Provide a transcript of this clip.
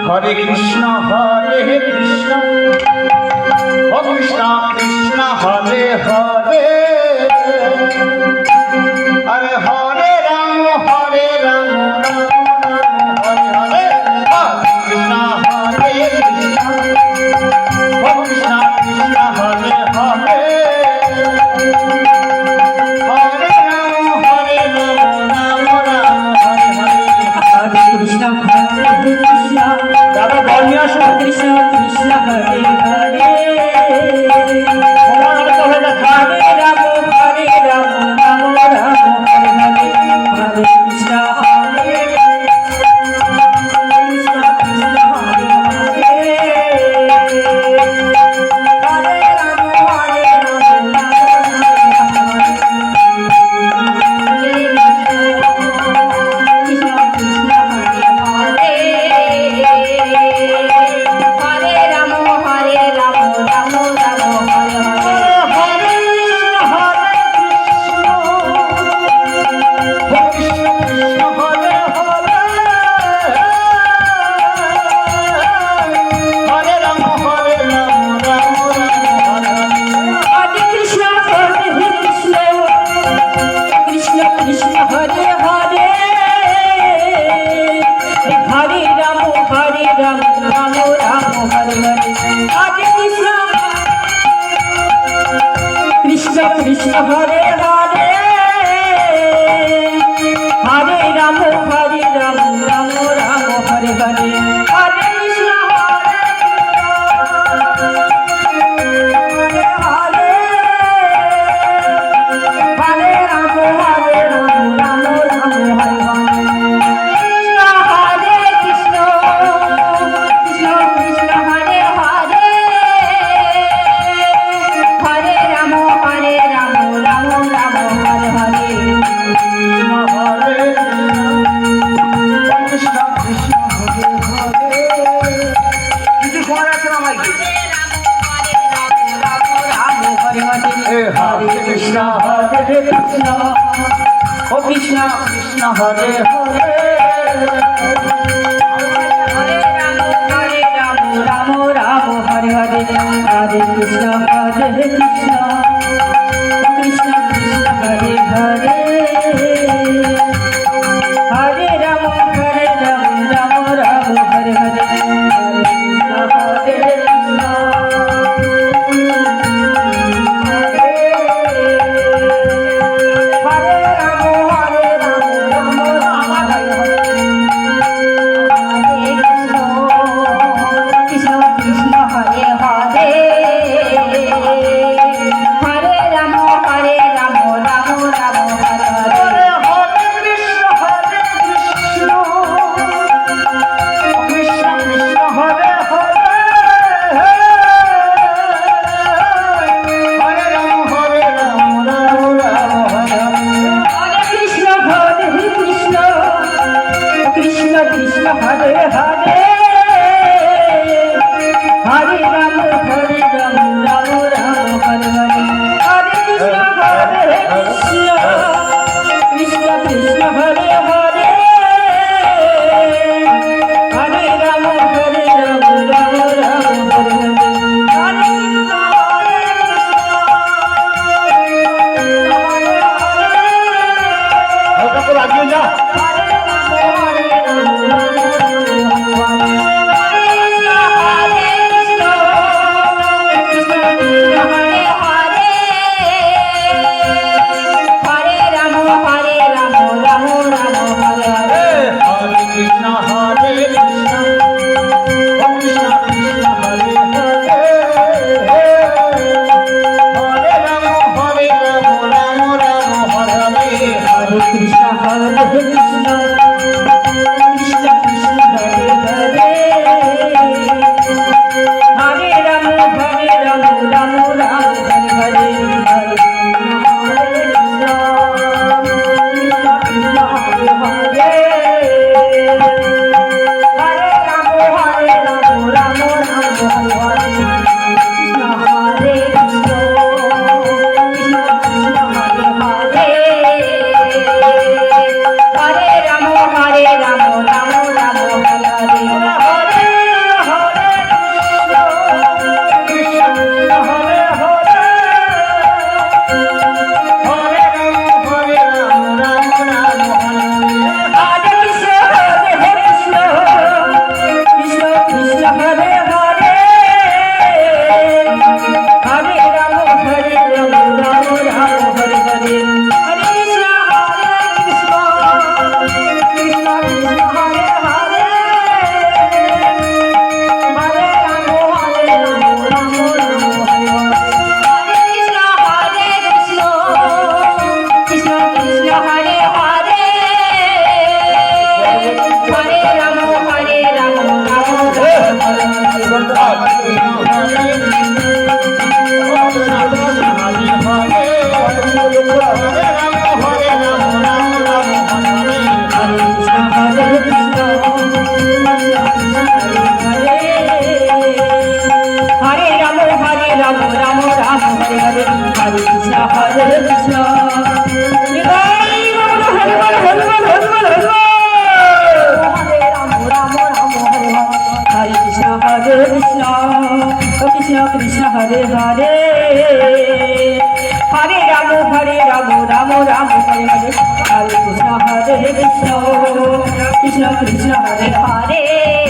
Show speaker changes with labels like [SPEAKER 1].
[SPEAKER 1] Hare Krishna O Krishna Krishna Hare Hare Hare Hare Ram Hare Hare Krishna Hare Krishna O Krishna Krishna Hare Hare
[SPEAKER 2] Krishna Krishna Hare Hare Krishna Hare Hare Hare Ram Ram Hare Hare Hare Krishna Hare Hare Ram Ram Hare Hare Krishna Krishna Krishna Hare Hare Hare Ram Hare
[SPEAKER 1] Krishna oh Krishna Krishna Hare Hare
[SPEAKER 2] Hare Ram Ram Hare Hare Hare Krishna Krishna Krishna Hare Hare Hare Ram Hare Hare Hare Hare Hare Hare Ram Ram Ram Hare Hare Hare Krishna Krishna Krishna Krishna Hare Hare